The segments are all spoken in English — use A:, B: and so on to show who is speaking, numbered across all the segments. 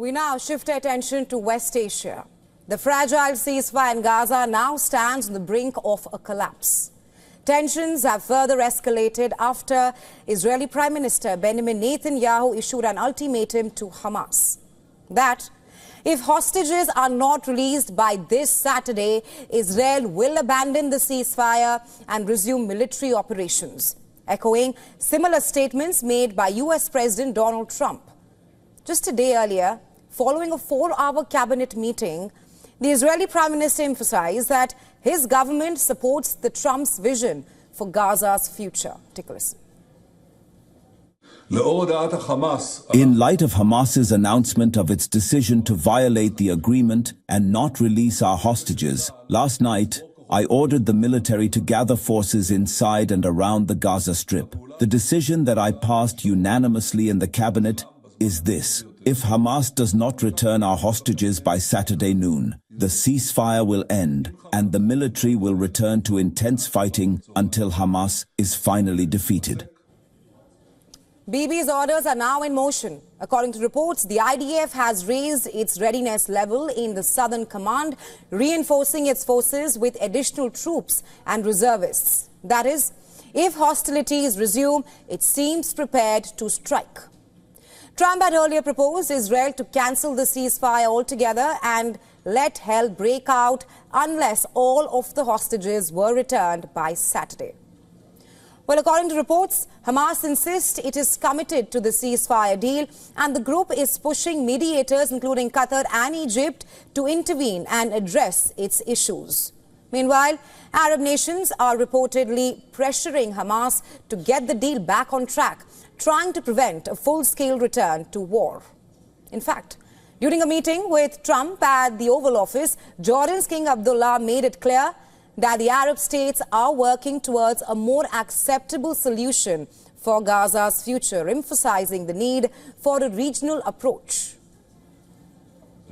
A: We now shift our attention to West Asia. The fragile ceasefire in Gaza now stands on the brink of a collapse. Tensions have further escalated after Israeli Prime Minister Benjamin Netanyahu issued an ultimatum to Hamas that if hostages are not released by this Saturday, Israel will abandon the ceasefire and resume military operations, echoing similar statements made by US President Donald Trump. Just a day earlier, following a 4-hour cabinet meeting, the Israeli Prime Minister emphasized that his government supports the Trump's vision for Gaza's future. Take a listen.
B: In light of Hamas's announcement of its decision to violate the agreement and not release our hostages, last night, I ordered the military to gather forces inside and around the Gaza Strip. The decision that I passed unanimously in the cabinet is this: if Hamas does not return our hostages by Saturday noon, the ceasefire will end and the military will return to intense fighting until Hamas is finally defeated.
A: Bibi's orders are now in motion. According to reports, the IDF has raised its readiness level in the Southern Command, reinforcing its forces with additional troops and reservists. That is, if hostilities resume, it seems prepared to strike. Trump had earlier proposed Israel to cancel the ceasefire altogether and let hell break out unless all of the hostages were returned by Saturday. Well, according to reports, Hamas insists it is committed to the ceasefire deal, and the group is pushing mediators, including Qatar and Egypt, to intervene and address its issues. Meanwhile, Arab nations are reportedly pressuring Hamas to get the deal back on track, trying to prevent a full-scale return to war. In fact, during a meeting with Trump at the Oval Office, Jordan's King Abdullah made it clear that the Arab states are working towards a more acceptable solution for Gaza's future, emphasizing the need for a regional approach.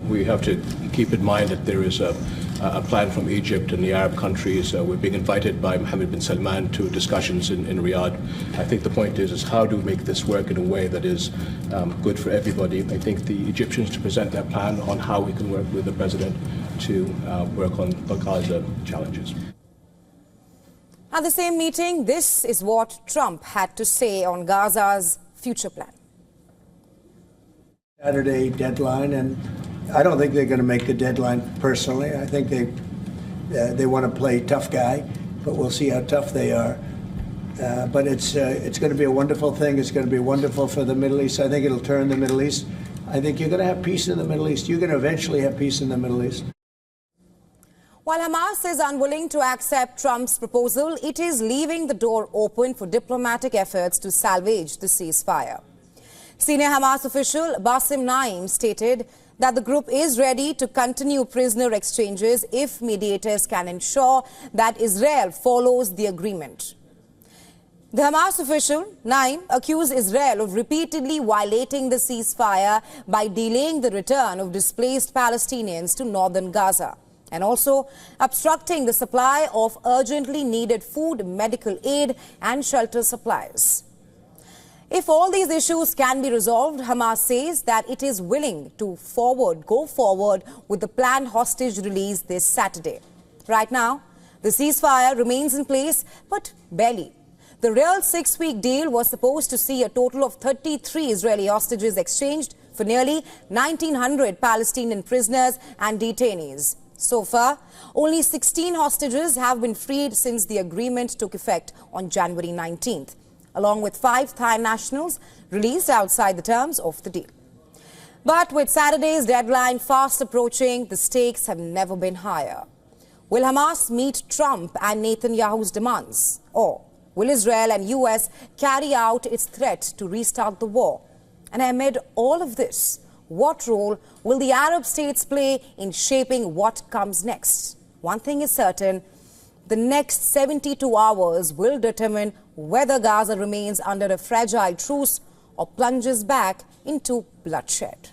C: We have to keep in mind that there is a plan from Egypt and the Arab countries. We're being invited by Mohammed bin Salman to discussions in Riyadh. I think the point is how do we make this work in a way that is good for everybody. I think the Egyptians to present their plan on how we can work with the president to work on the Gaza challenges.
A: At the same meeting, this is what Trump had to say on Gaza's future plan.
D: Saturday deadline, and I don't think they're going to make the deadline personally. I think they want to play tough guy, but we'll see how tough they are. But it's going to be a wonderful thing. It's going to be wonderful for the Middle East. I think it'll turn the Middle East. I think you're going to have peace in the Middle East. You're going to eventually have peace in the Middle East.
A: While Hamas is unwilling to accept Trump's proposal, it is leaving the door open for diplomatic efforts to salvage the ceasefire. Senior Hamas official Bassem Naim stated that the group is ready to continue prisoner exchanges if mediators can ensure that Israel follows the agreement. The Hamas official, Naim, accused Israel of repeatedly violating the ceasefire by delaying the return of displaced Palestinians to northern Gaza and also obstructing the supply of urgently needed food, medical aid and shelter supplies. If all these issues can be resolved, Hamas says that it is willing to go forward with the planned hostage release this Saturday. Right now, the ceasefire remains in place, but barely. The real 6-week deal was supposed to see a total of 33 Israeli hostages exchanged for nearly 1,900 Palestinian prisoners and detainees. So far, only 16 hostages have been freed since the agreement took effect on January 19th. Along with 5 Thai nationals released outside the terms of the deal. But with Saturday's deadline fast approaching, the stakes have never been higher. Will Hamas meet Trump and Netanyahu's demands? Or will Israel and US carry out its threat to restart the war? And amid all of this, what role will the Arab states play in shaping what comes next? One thing is certain. The next 72 hours will determine whether Gaza remains under a fragile truce or plunges back into bloodshed.